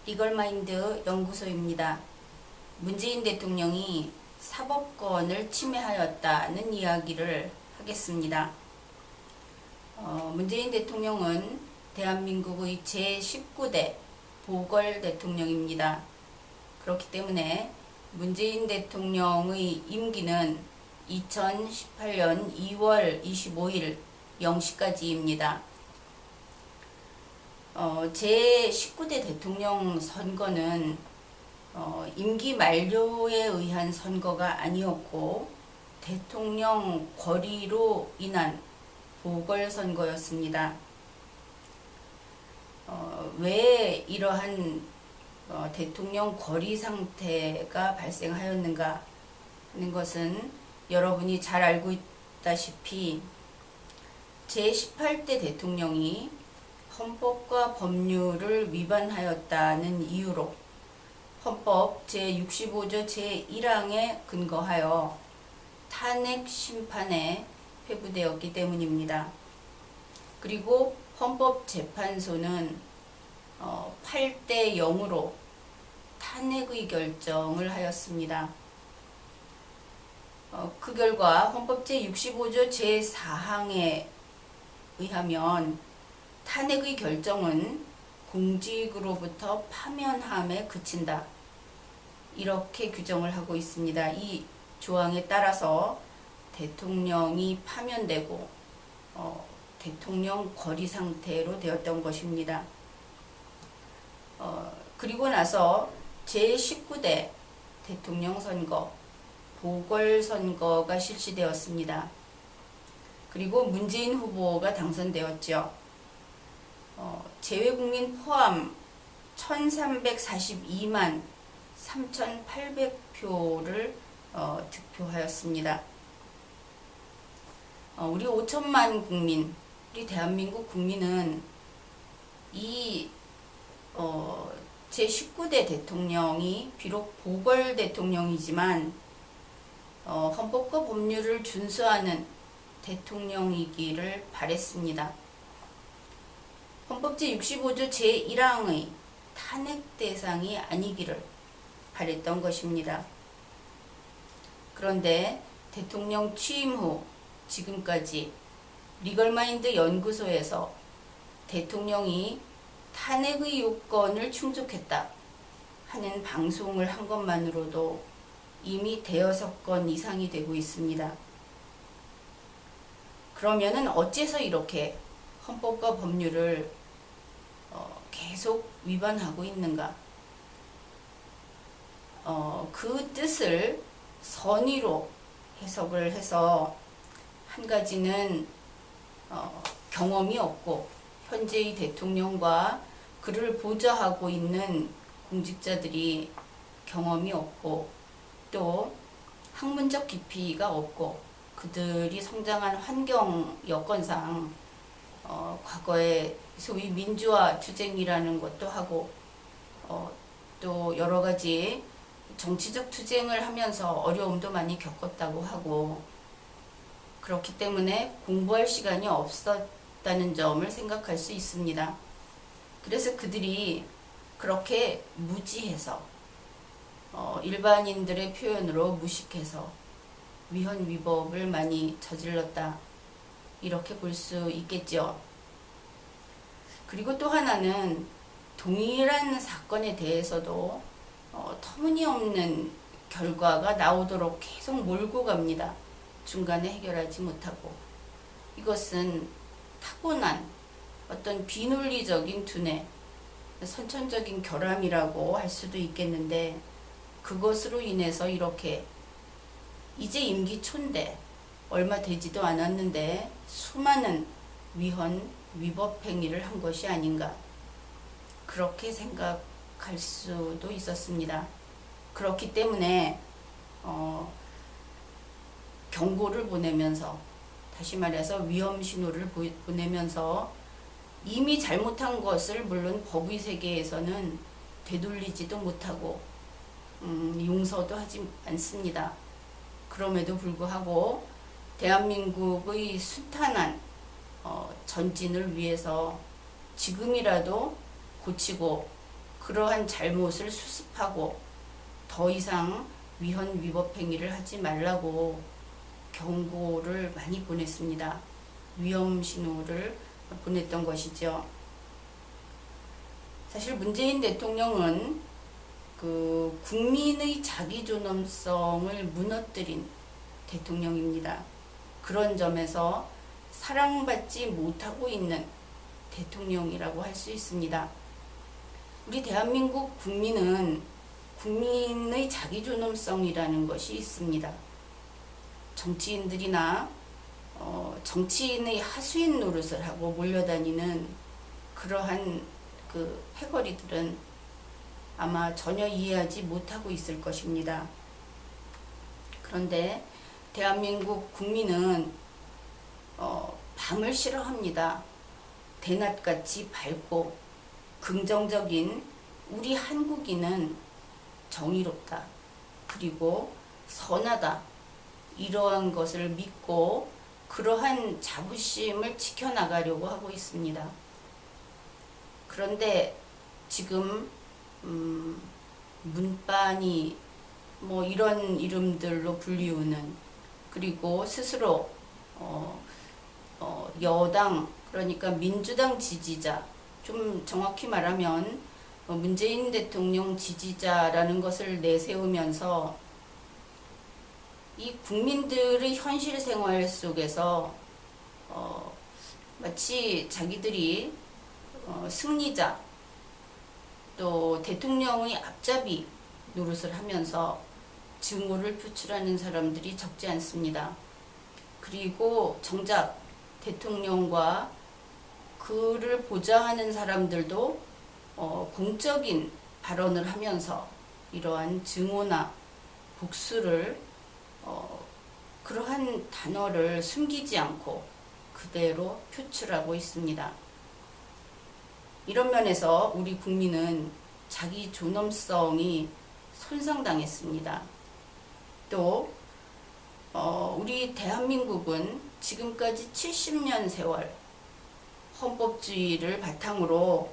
리걸마인드 연구소입니다. 문재인 대통령이 사법권을 침해하였다는 이야기를 하겠습니다. 문재인 대통령은 대한민국의 제19대 보궐 대통령입니다. 그렇기 때문에 문재인 대통령의 임기는 2018년 2월 25일 0시까지입니다. 제19대 대통령 선거는 임기 만료에 의한 선거가 아니었고 대통령 권리로 인한 보궐선거였습니다. 왜 이러한 대통령 권리 상태가 발생하였는가 하는 것은 여러분이 잘 알고 있다시피 제18대 대통령이 헌법과 법률을 위반하였다는 이유로 헌법 제65조 제1항에 근거하여 탄핵 심판에 회부되었기 때문입니다. 그리고 헌법재판소는 8대 0으로 탄핵의 결정을 하였습니다. 그 결과 헌법 제65조 제4항에 의하면 탄핵의 결정은 공직으로부터 파면함에 그친다. 이렇게 규정을 하고 있습니다. 이 조항에 따라서 대통령이 파면되고 대통령 권리 상태로 되었던 것입니다. 그리고 나서 제19대 대통령 선거, 보궐선거가 실시되었습니다. 그리고 문재인 후보가 당선되었죠. 제외국민 포함 1342만 3800표를 득표하였습니다. 우리 5천만 국민, 우리 대한민국 국민은 이 제19대 대통령이 비록 보궐 대통령이지만 헌법과 법률을 준수하는 대통령이기를 바랬습니다. 헌법 제65조 제1항의 탄핵 대상이 아니기를 바랬던 것입니다. 그런데 대통령 취임 후 지금까지 리걸마인드 연구소에서 대통령이 탄핵의 요건을 충족했다 하는 방송을 한 것만으로도 이미 대여섯 건 이상이 되고 있습니다. 그러면은 어째서 이렇게 헌법과 법률을 계속 위반하고 있는가? 그 뜻을 선의로 해석을 해서 한 가지는 경험이 없고 현재의 대통령과 그를 보좌하고 있는 공직자들이 경험이 없고 또 학문적 깊이가 없고 그들이 성장한 환경 여건상 과거에 소위 민주화 투쟁이라는 것도 하고 또 여러 가지 정치적 투쟁을 하면서 어려움도 많이 겪었다고 하고 그렇기 때문에 공부할 시간이 없었다는 점을 생각할 수 있습니다. 그래서 그들이 그렇게 무지해서 일반인들의 표현으로 무식해서 위헌 위법을 많이 저질렀다. 이렇게 볼 수 있겠죠. 그리고 또 하나는 동일한 사건에 대해서도 터무니없는 결과가 나오도록 계속 몰고 갑니다. 중간에 해결하지 못하고. 이것은 타고난 어떤 비논리적인 두뇌, 선천적인 결함이라고 할 수도 있겠는데 그것으로 인해서 이렇게 이제 임기 초인데 얼마 되지도 않았는데 수많은 위헌, 위법 행위를 한 것이 아닌가 그렇게 생각할 수도 있었습니다. 그렇기 때문에 경고를 보내면서 다시 말해서 위험 신호를 보내면서 이미 잘못한 것을 물론 법의 세계에서는 되돌리지도 못하고 용서도 하지 않습니다. 그럼에도 불구하고 대한민국의 순탄한 전진을 위해서 지금이라도 고치고 그러한 잘못을 수습하고 더 이상 위헌 위법 행위를 하지 말라고 경고를 많이 보냈습니다. 위험 신호를 보냈던 것이죠. 사실 문재인 대통령은 그 국민의 자기존엄성을 무너뜨린 대통령입니다. 그런 점에서 사랑받지 못하고 있는 대통령이라고 할 수 있습니다. 우리 대한민국 국민은 국민의 자기존엄성이라는 것이 있습니다. 정치인들이나 정치인의 하수인 노릇을 하고 몰려다니는 그러한 그 패거리들은 아마 전혀 이해하지 못하고 있을 것입니다. 그런데 대한민국 국민은 밤을 싫어합니다. 대낮같이 밝고 긍정적인 우리 한국인은 정의롭다. 그리고 선하다. 이러한 것을 믿고 그러한 자부심을 지켜나가려고 하고 있습니다. 그런데 지금 문빤이 뭐 이런 이름들로 불리우는, 그리고 스스로 여당, 그러니까 민주당 지지자, 좀 정확히 말하면 문재인 대통령 지지자라는 것을 내세우면서 이 국민들의 현실 생활 속에서 마치 자기들이 승리자, 또 대통령의 앞잡이 노릇을 하면서 증오를 표출하는 사람들이 적지 않습니다. 그리고 정작 대통령과 그를 보좌하는 사람들도 공적인 발언을 하면서 이러한 증오나 복수를 그러한 단어를 숨기지 않고 그대로 표출하고 있습니다. 이런 면에서 우리 국민은 자기 존엄성이 손상당했습니다. 또 우리 대한민국은 지금까지 70년 세월 헌법주의를 바탕으로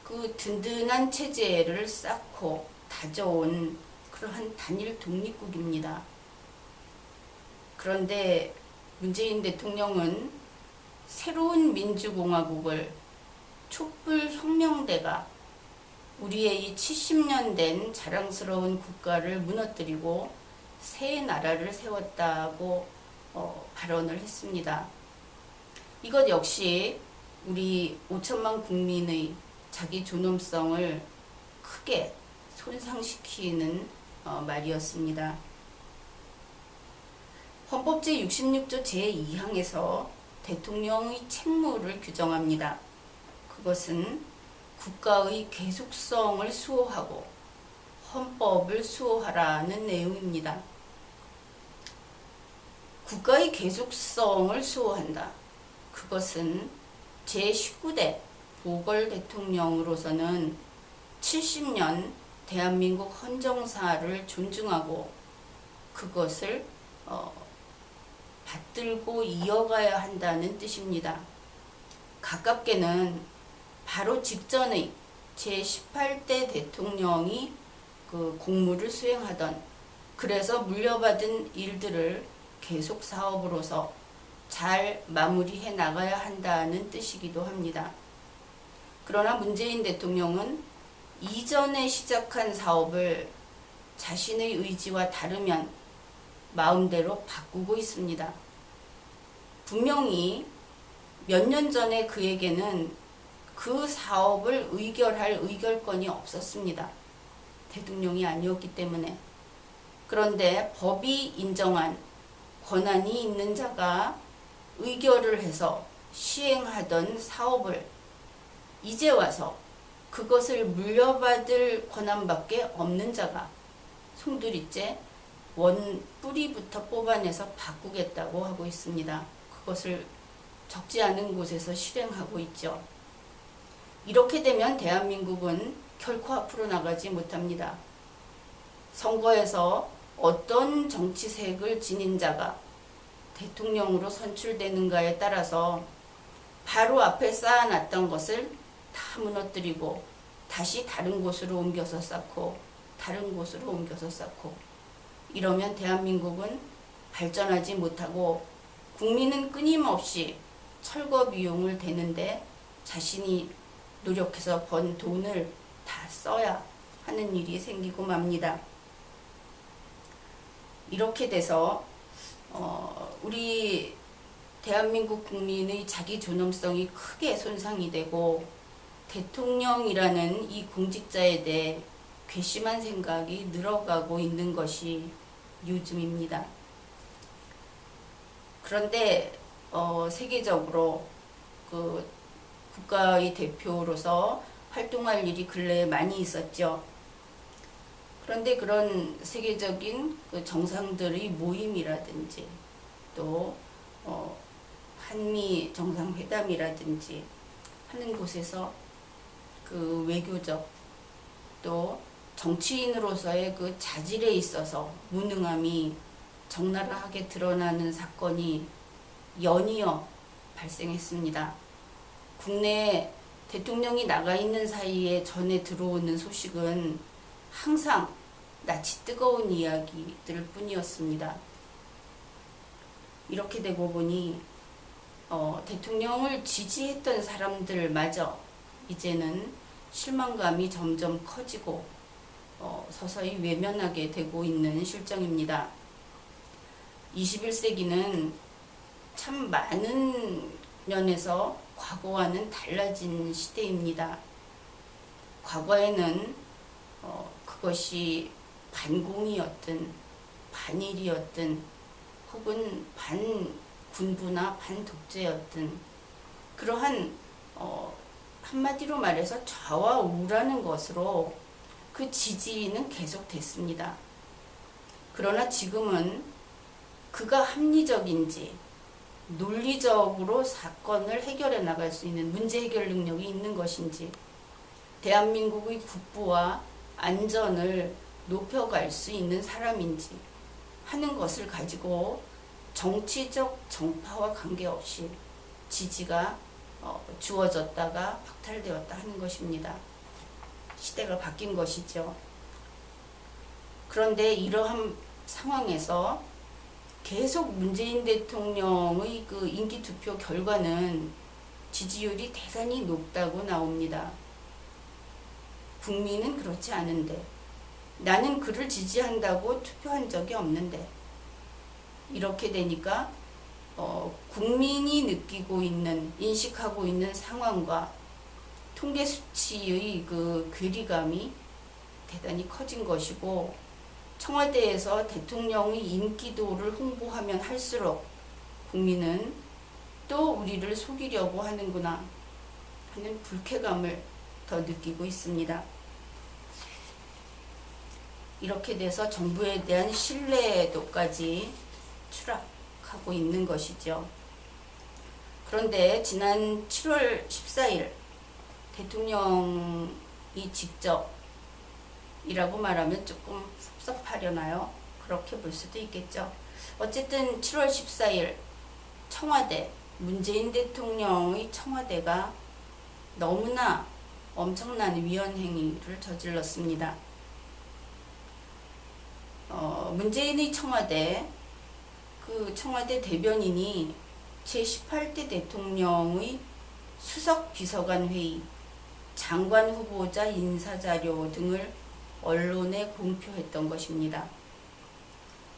그 든든한 체제를 쌓고 다져온 그러한 단일 독립국입니다. 그런데 문재인 대통령은 새로운 민주공화국을, 촛불혁명대가 우리의 이 70년 된 자랑스러운 국가를 무너뜨리고 새 나라를 세웠다고 발언을 했습니다. 이것 역시 우리 5천만 국민의 자기 존엄성을 크게 손상시키는 말이었습니다. 헌법 제66조 제2항에서 대통령의 책무를 규정합니다. 그것은 국가의 계속성을 수호하고 헌법을 수호하라는 내용입니다. 국가의 계속성을 수호한다. 그것은 제19대 보궐 대통령으로서는 70년 대한민국 헌정사를 존중하고 그것을 받들고 이어가야 한다는 뜻입니다. 가깝게는 바로 직전의 제18대 대통령이 그 공무를 수행하던, 그래서 물려받은 일들을 계속 사업으로서 잘 마무리해 나가야 한다는 뜻이기도 합니다. 그러나 문재인 대통령은 이전에 시작한 사업을 자신의 의지와 다르면 마음대로 바꾸고 있습니다. 분명히 몇 년 전에 그에게는 그 사업을 의결할 의결권이 없었습니다. 대통령이 아니었기 때문에. 그런데 법이 인정한 권한이 있는 자가 의결을 해서 시행하던 사업을 이제 와서 그것을 물려받을 권한밖에 없는 자가 송두리째 원 뿌리부터 뽑아내서 바꾸겠다고 하고 있습니다. 그것을 적지 않은 곳에서 실행하고 있죠. 이렇게 되면 대한민국은 결코 앞으로 나가지 못합니다. 선거에서 어떤 정치색을 지닌 자가 대통령으로 선출되는가에 따라서 바로 앞에 쌓아놨던 것을 다 무너뜨리고 다시 다른 곳으로 옮겨서 쌓고 다른 곳으로 옮겨서 쌓고 이러면 대한민국은 발전하지 못하고 국민은 끊임없이 철거 비용을 대는데 자신이 노력해서 번 돈을 다 써야 하는 일이 생기고 맙니다. 이렇게 돼서 우리 대한민국 국민의 자기 존엄성이 크게 손상이 되고 대통령이라는 이 공직자에 대해 괘씸한 생각이 늘어가고 있는 것이 요즘입니다. 그런데 세계적으로 그 국가의 대표로서 활동할 일이 근래에 많이 있었죠. 그런데 그런 세계적인 그 정상들의 모임이라든지 또 한미 정상회담이라든지 하는 곳에서 그 외교적 또 정치인으로서의 그 자질에 있어서 무능함이 적나라하게 드러나는 사건이 연이어 발생했습니다. 국내에 대통령이 나가 있는 사이에 전해 들어오는 소식은 항상 낯이 뜨거운 이야기들 뿐이었습니다. 이렇게 되고 보니 대통령을 지지했던 사람들마저 이제는 실망감이 점점 커지고 서서히 외면하게 되고 있는 실정입니다. 21세기는 참 많은 면에서 과거와는 달라진 시대입니다. 과거에는 그것이 반공이었든 반일이었든 혹은 반군부나 반독재였든 그러한 한마디로 말해서 좌와 우라는 것으로 그 지지는 계속됐습니다. 그러나 지금은 그가 합리적인지 논리적으로 사건을 해결해 나갈 수 있는 문제 해결 능력이 있는 것인지 대한민국의 국부와 안전을 높여갈 수 있는 사람인지 하는 것을 가지고 정치적 정파와 관계없이 지지가 주어졌다가 박탈되었다 하는 것입니다. 시대가 바뀐 것이죠. 그런데 이러한 상황에서 계속 문재인 대통령의 그 인기 투표 결과는 지지율이 대단히 높다고 나옵니다. 국민은 그렇지 않은데 나는 그를 지지한다고 투표한 적이 없는데 이렇게 되니까 국민이 느끼고 있는 인식하고 있는 상황과 통계 수치의 그 괴리감이 대단히 커진 것이고 청와대에서 대통령의 인기도를 홍보하면 할수록 국민은 또 우리를 속이려고 하는구나 하는 불쾌감을 더 느끼고 있습니다. 이렇게 돼서 정부에 대한 신뢰도까지 추락하고 있는 것이죠. 그런데 지난 7월 14일 대통령이 직접 이라고 말하면 조금 섭섭하려나요? 그렇게 볼 수도 있겠죠. 어쨌든 7월 14일 청와대, 문재인 대통령의 청와대가 너무나 엄청난 위헌행위를 저질렀습니다. 문재인의 청와대, 그 청와대 대변인이 제18대 대통령의 수석 비서관 회의, 장관 후보자 인사자료 등을 언론에 공표했던 것입니다.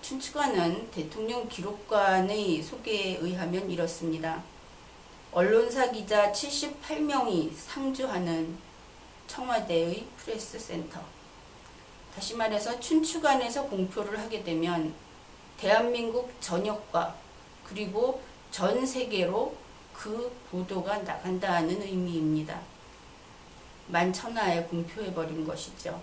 춘추관은 대통령 기록관의 소개에 의하면 이렇습니다. 언론사 기자 78명이 상주하는 청와대의 프레스센터. 다시 말해서 춘추관에서 공표를 하게 되면 대한민국 전역과 그리고 전 세계로 그 보도가 나간다는 의미입니다. 만천하에 공표해버린 것이죠.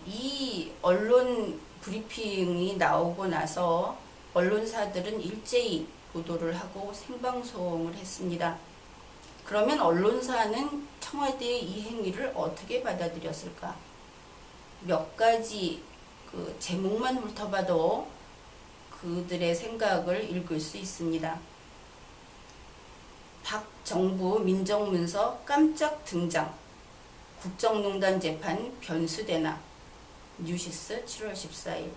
이 언론 브리핑이 나오고 나서 언론사들은 일제히 보도를 하고 생방송을 했습니다. 그러면 언론사는 청와대의 이 행위를 어떻게 받아들였을까? 몇 가지 그 제목만 훑어봐도 그들의 생각을 읽을 수 있습니다. 박 정부 민정문서 깜짝 등장. 국정농단 재판 변수되나. 뉴시스 7월 14일.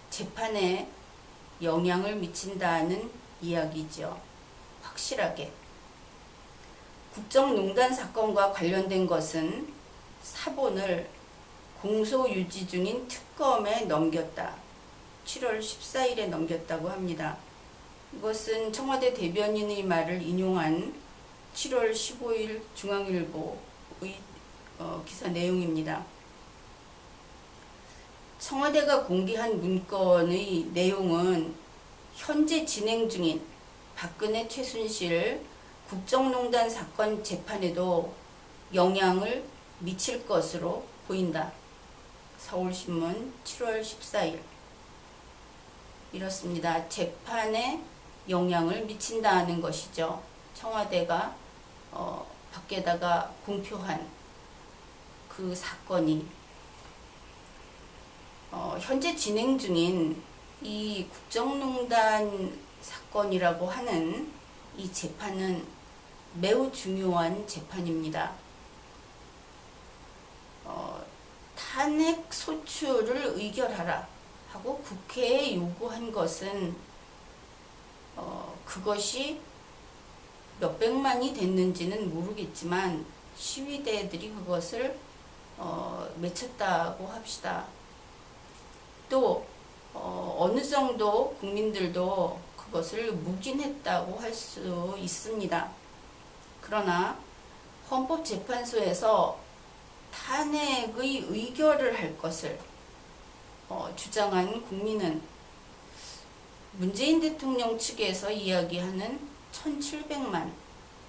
재판에 영향을 미친다는 이야기죠. 확실하게. 국정농단 사건과 관련된 것은 사본을 공소유지 중인 특검에 넘겼다. 7월 14일에 넘겼다고 합니다. 이것은 청와대 대변인의 말을 인용한 7월 15일 중앙일보의 기사 내용입니다. 청와대가 공개한 문건의 내용은 현재 진행 중인 박근혜 최순실 국정농단 사건 재판에도 영향을 미칠 것으로 보인다. 서울신문 7월 14일. 이렇습니다. 재판에 영향을 미친다는 것이죠. 청와대가 밖에다가 공표한 그 사건이 현재 진행 중인 이 국정농단 사건이라고 하는 이 재판은 매우 중요한 재판입니다. 탄핵 소추를 의결하라 하고 국회에 요구한 것은 그것이 몇백만이 됐는지는 모르겠지만 시위대들이 그것을 맺혔다고 합시다. 또 어느 정도 국민들도 그것을 묵인했다고 할 수 있습니다. 그러나 헌법재판소에서 탄핵의 의결을 할 것을 주장한 국민은 문재인 대통령 측에서 이야기하는 1700만,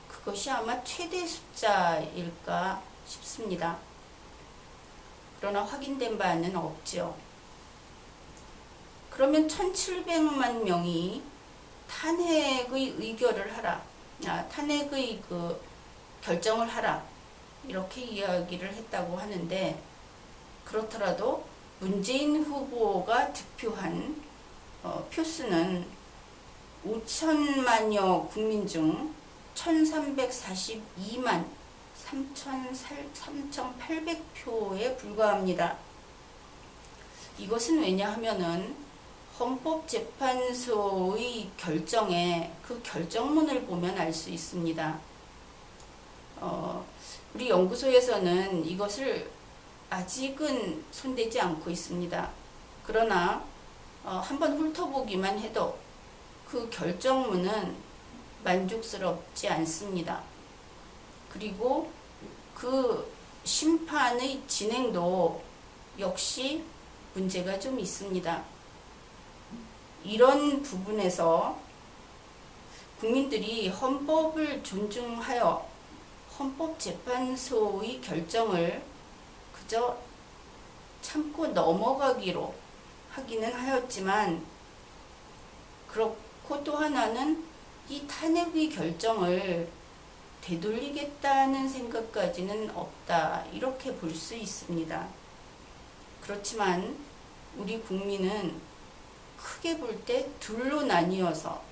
그것이 아마 최대 숫자일까 싶습니다. 그러나 확인된 바는 없죠. 그러면 1700만 명이 탄핵의 의결을 하라, 탄핵의 그 결정을 하라, 이렇게 이야기를 했다고 하는데, 그렇더라도 문재인 후보가 득표한 표수는 5천만여 국민 중 1342만 3800표에 불과합니다. 이것은 왜냐하면은 헌법재판소의 결정에 그 결정문을 보면 알 수 있습니다. 우리 연구소에서는 이것을 아직은 손대지 않고 있습니다. 그러나 한번 훑어보기만 해도 그 결정문은 만족스럽지 않습니다. 그리고 그 심판의 진행도 역시 문제가 좀 있습니다. 이런 부분에서 국민들이 헌법을 존중하여 헌법재판소의 결정을 그저 참고 넘어가기로 하기는 하였지만, 그렇고 또 하나는 이 탄핵의 결정을 되돌리겠다는 생각까지는 없다, 이렇게 볼 수 있습니다. 그렇지만 우리 국민은 크게 볼 때 둘로 나뉘어서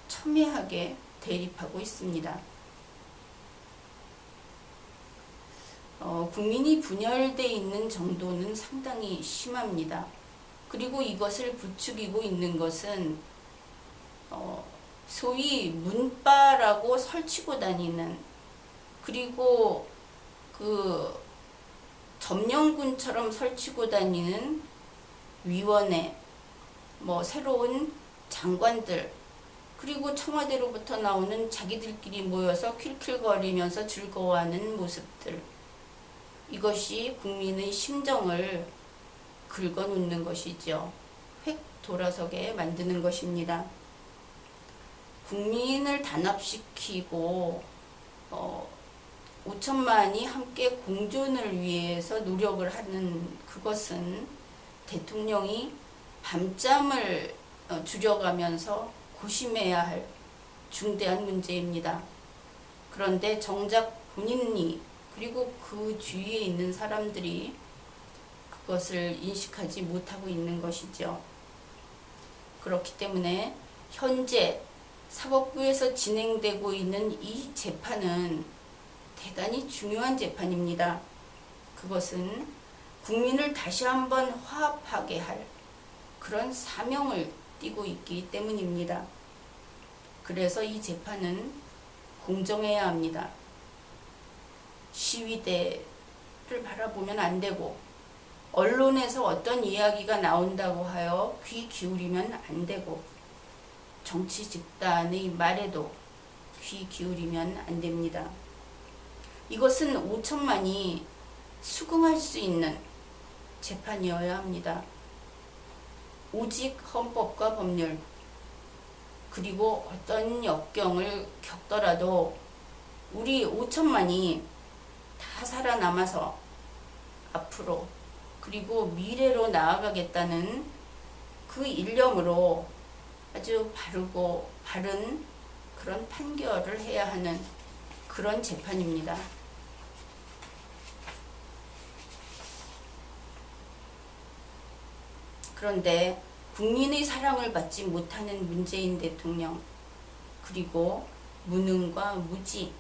첨예하게 대립하고 있습니다. 국민이 분열되어 있는 정도는 상당히 심합니다. 그리고 이것을 부추기고 있는 것은 소위 문바라고 설치고 다니는, 그리고 그 점령군처럼 설치고 다니는 위원회, 새로운 장관들, 그리고 청와대로부터 나오는 자기들끼리 모여서 킬킬거리면서 즐거워하는 모습들, 이것이 국민의 심정을 긁어놓는 것이죠. 획 돌아서게 만드는 것입니다. 국민을 단합시키고 5천만이 함께 공존을 위해서 노력을 하는 그것은 대통령이 밤잠을 줄여가면서 고심해야 할 중대한 문제입니다. 그런데 정작 본인이, 그리고 그 주위에 있는 사람들이 그것을 인식하지 못하고 있는 것이죠. 그렇기 때문에 현재 사법부에서 진행되고 있는 이 재판은 대단히 중요한 재판입니다. 그것은 국민을 다시 한번 화합하게 할 그런 사명을 띠고 있기 때문입니다. 그래서 이 재판은 공정해야 합니다. 시위대를 바라보면 안 되고, 언론에서 어떤 이야기가 나온다고 하여 귀 기울이면 안 되고, 정치 집단의 말에도 귀 기울이면 안 됩니다. 이것은 5천만이 수긍할 수 있는 재판이어야 합니다. 오직 헌법과 법률, 그리고 어떤 역경을 겪더라도 우리 5천만이 다 살아남아서 앞으로 그리고 미래로 나아가겠다는 그 일념으로 아주 바르고 바른 그런 판결을 해야 하는 그런 재판입니다. 그런데 국민의 사랑을 받지 못하는 문재인 대통령, 그리고 무능과 무지,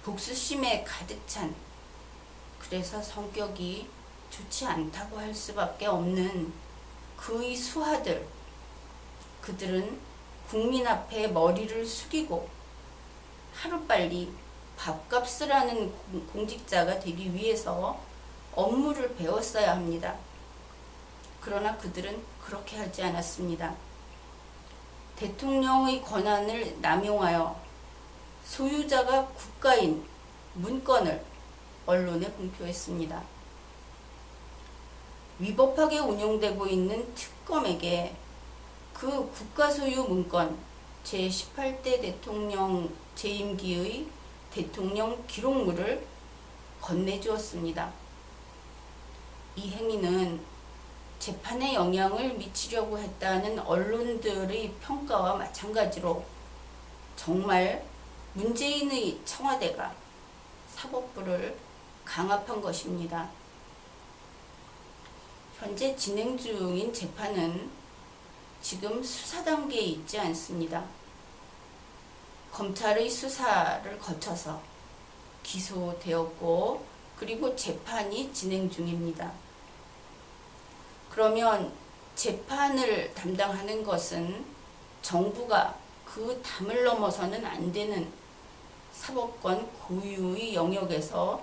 복수심에 가득 찬, 그래서 성격이 좋지 않다고 할 수밖에 없는 그의 수하들, 그들은 국민 앞에 머리를 숙이고 하루빨리 밥값을 하는 공직자가 되기 위해서 업무를 배웠어야 합니다. 그러나 그들은 그렇게 하지 않았습니다. 대통령의 권한을 남용하여 소유자가 국가인 문건을 언론에 공표했습니다. 위법하게 운영되고 있는 특검에게 그 국가 소유 문건 제18대 대통령 재임기의 대통령 기록물을 건네주었습니다. 이 행위는 재판에 영향을 미치려고 했다는 언론들의 평가와 마찬가지로 정말 문재인의 청와대가 사법부를 강압한 것입니다. 현재 진행 중인 재판은 지금 수사 단계에 있지 않습니다. 검찰의 수사를 거쳐서 기소되었고, 그리고 재판이 진행 중입니다. 그러면 재판을 담당하는 것은 정부가 그 담을 넘어서는 안 되는 사법권 고유의 영역에서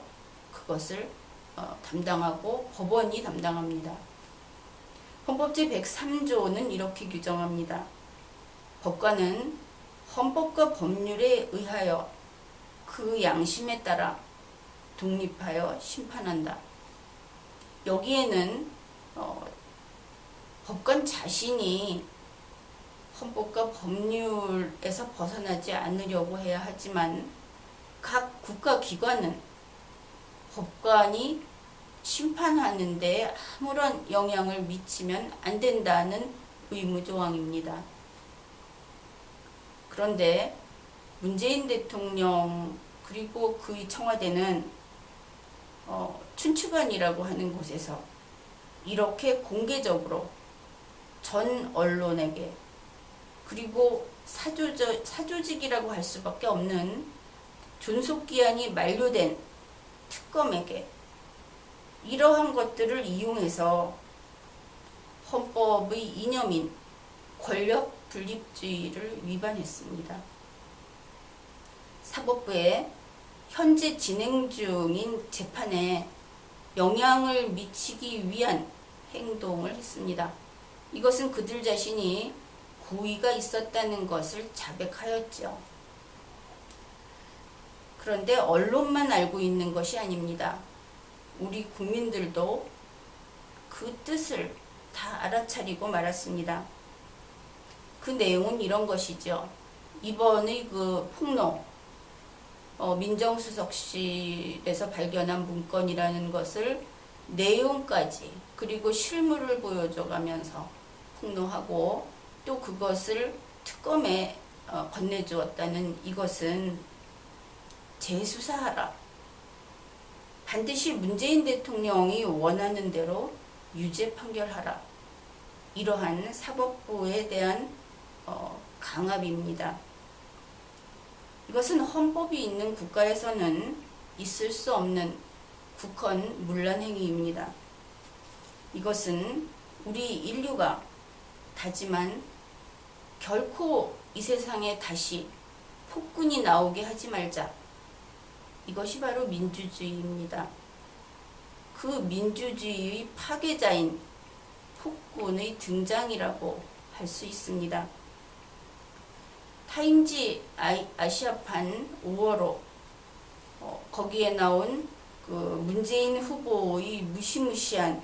그것을 담당하고 법원이 담당합니다. 헌법 제103조는 이렇게 규정합니다. 법관은 헌법과 법률에 의하여 그 양심에 따라 독립하여 심판한다. 여기에는 법관 자신이 헌법과 법률에서 벗어나지 않으려고 해야 하지만 각 국가기관은 법관이 심판하는 데 아무런 영향을 미치면 안 된다는 의무조항입니다. 그런데 문재인 대통령 그리고 그의 청와대는 춘추관이라고 하는 곳에서 이렇게 공개적으로 전 언론에게, 그리고 사조직이라고 할 수밖에 없는 존속기한이 만료된 특검에게 이러한 것들을 이용해서 헌법의 이념인 권력 분립주의를 위반했습니다. 사법부에 현재 진행 중인 재판에 영향을 미치기 위한 행동을 했습니다. 이것은 그들 자신이 고의가 있었다는 것을 자백하였죠. 그런데 언론만 알고 있는 것이 아닙니다. 우리 국민들도 그 뜻을 다 알아차리고 말았습니다. 그 내용은 이런 것이죠. 이번의 그 폭로, 민정수석실에서 발견한 문건이라는 것을 내용까지, 그리고 실물을 보여줘가면서 폭로하고 또 그것을 특검에 건네주었다는 이것은 재수사하라, 반드시 문재인 대통령이 원하는 대로 유죄 판결하라, 이러한 사법부에 대한 강압입니다. 이것은 헌법이 있는 국가에서는 있을 수 없는 국헌 문란 행위입니다. 이것은 우리 인류가 다지만 결코 이 세상에 다시 폭군이 나오게 하지 말자. 이것이 바로 민주주의입니다. 그 민주주의의 파괴자인 폭군의 등장이라고 할 수 있습니다. 타임지 아시아판 5월호 거기에 나온 그 문재인 후보의 무시무시한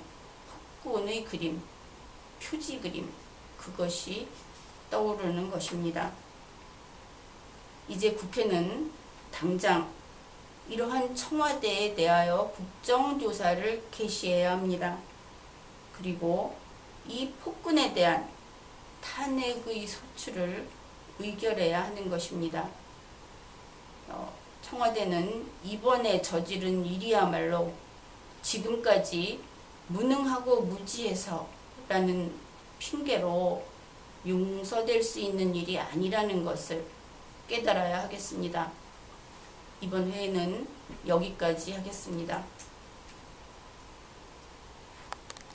폭군의 그림, 표지 그림, 그것이 떠오르는 것입니다. 이제 국회는 당장 이러한 청와대에 대하여 국정조사를 개시해야 합니다. 그리고 이 폭군에 대한 탄핵의 소추를 의결해야 하는 것입니다. 청와대는 이번에 저지른 일이야말로 지금까지 무능하고 무지해서 라는 핑계로 용서될 수 있는 일이 아니라는 것을 깨달아야 하겠습니다. 이번 회의는 여기까지 하겠습니다.